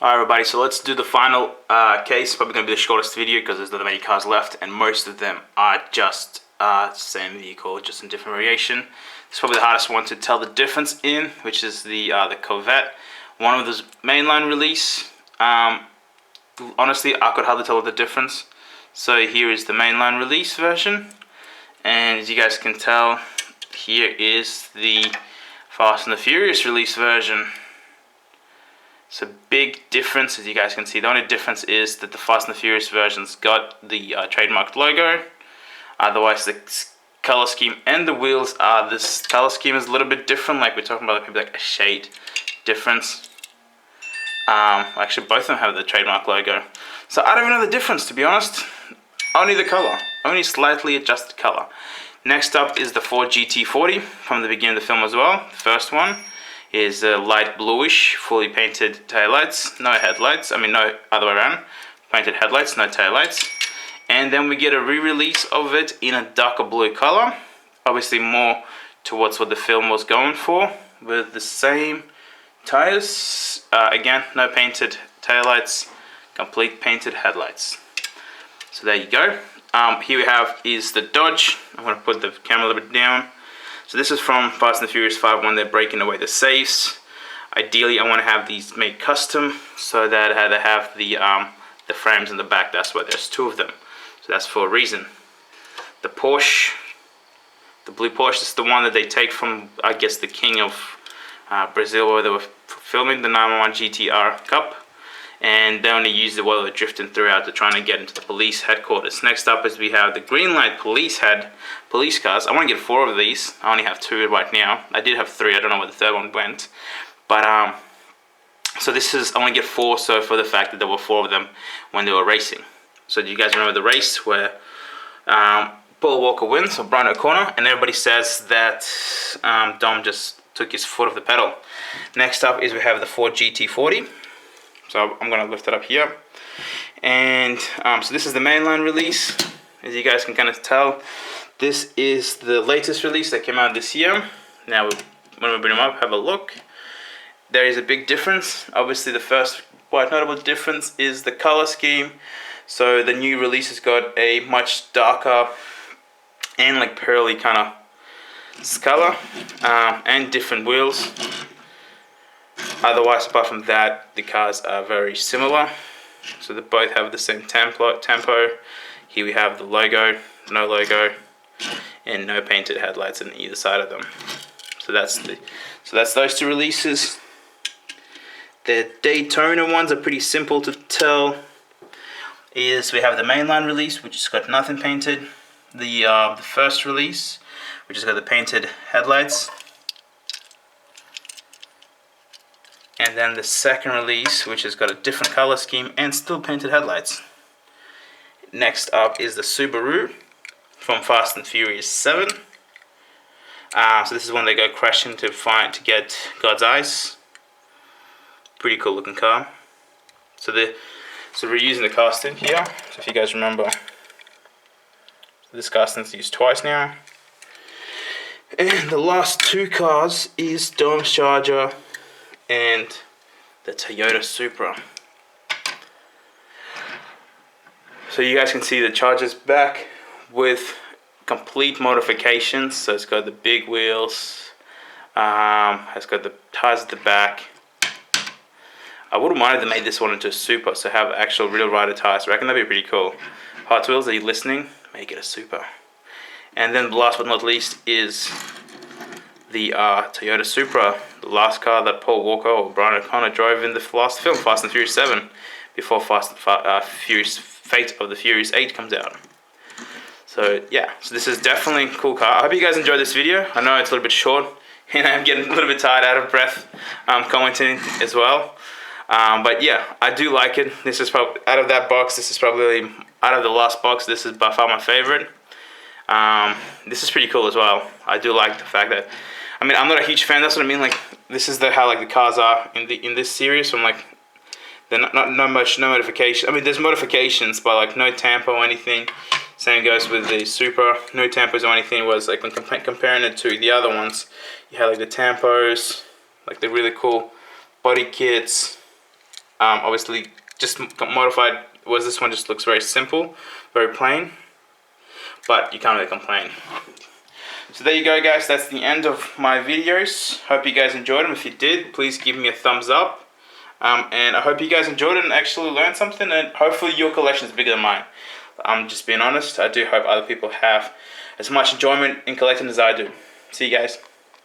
Alright everybody, so let's do the final case. Probably going to be the shortest video because there's not that many cars left and most of them are just same vehicle, just in different variation. It's probably the hardest one to tell the difference in, which is the Corvette. One of those mainline release. Honestly, I could hardly tell the difference. So here is the mainline release version. And as you guys can tell, here is the Fast and the Furious release version. It's a big difference, as you guys can see. The only difference is that the Fast and the Furious version's got the trademarked logo. Otherwise, the color scheme and the wheels are, this color scheme is a little bit different. Like we're talking about maybe like a shade difference. Actually, both of them have the trademark logo. So I don't even know the difference, to be honest. Only the color, only slightly adjusted color. Next up is the Ford GT40 from the beginning of the film as well. The first one is light bluish, fully painted taillights, no headlights. I mean, no other way around. Painted headlights, no taillights. And then we get a re-release of it in a darker blue color. Obviously more towards what the film was going for, with the same tires. Again, no painted taillights, complete painted headlights. So there you go. Here we have is the Dodge. I'm going to put the camera a little bit down. So this is from Fast and the Furious 5 when they're breaking away the safes. Ideally, I want to have these made custom so that they have the frames in the back. That's why there's two of them. So that's for a reason. The Porsche, the blue Porsche, is the one that they take from, I guess, the king of Brazil, where they were filming the 911 GTR Cup. And they only used it while they were drifting throughout to trying to get into the police headquarters. Next up is we have the green light police cars. I want to get 4 of these. I only have 2 right now. I did have 3. I don't know where the third one went. But so this is, I want to get 4. So for the fact that there were 4 of them when they were racing. So do you guys remember the race where Paul Walker wins, or Brian O'Connor, and everybody says that Dom just took his foot off the pedal. Next up is we have the Ford GT40. So I'm going to lift it up here. And so this is the mainline release. As you guys can kind of tell, this is the latest release that came out this year. Now, when we bring them up, have a look. There is a big difference. Obviously, the first quite notable difference is the color scheme. So the new release has got a much darker and like pearly kind of color and different wheels. Otherwise, apart from that, the cars are very similar. So they both have the same tempo. Here we have the logo, no logo, and no painted headlights on either side of them. So that's those 2 releases. The Daytona ones are pretty simple to tell. We have the mainline release, which has got nothing painted. The first release, which has got the painted headlights. And then the second release, which has got a different color scheme and still painted headlights. Next up is the Subaru from Fast and Furious 7. So this is when they go crashing to get God's eyes. Pretty cool looking car. So we're using the casting here. So if you guys remember, this casting's used twice now. And the last 2 cars is Dom's Charger and the Toyota Supra. So you guys can see the Charger's back with complete modifications. So it's got the big wheels, has got the tires at the back. I wouldn't mind if they made this one into a Supra, so have actual real rider tires. I reckon that'd be pretty cool. Hot Wheels, are you listening? Make it a Supra. And then last but not least is the Toyota Supra, the last car that Paul Walker or Brian O'Connor drove in the last film, Fast and Furious 7, before Furious Fate of the Furious 8 comes out. So yeah, so this is definitely a cool car. I hope you guys enjoyed this video. I know it's a little bit short, and I'm getting a little bit tired, out of breath, commenting as well. But yeah, I do like it. This is probably, out of that box, this is probably, out of the last box, this is by far my favorite. This is pretty cool as well. I do like the fact that, I mean, I'm not a huge fan, that's what I mean, like, this is how like the cars are in this series, so I'm like, they're no modification. I mean, there's modifications, but like no tampo or anything. Same goes with the Supra, no tampos or anything. Was like when comparing it to the other ones, you have like the tampos, like the really cool body kits, Obviously, just modified. Whereas this one just looks very simple, very plain. But you can't really complain. So there you go, guys. That's the end of my videos. Hope you guys enjoyed them. If you did, please give me a thumbs up. And I hope you guys enjoyed it and actually learned something. And hopefully your collection is bigger than mine. I'm just being honest. I do hope other people have as much enjoyment in collecting as I do. See you guys.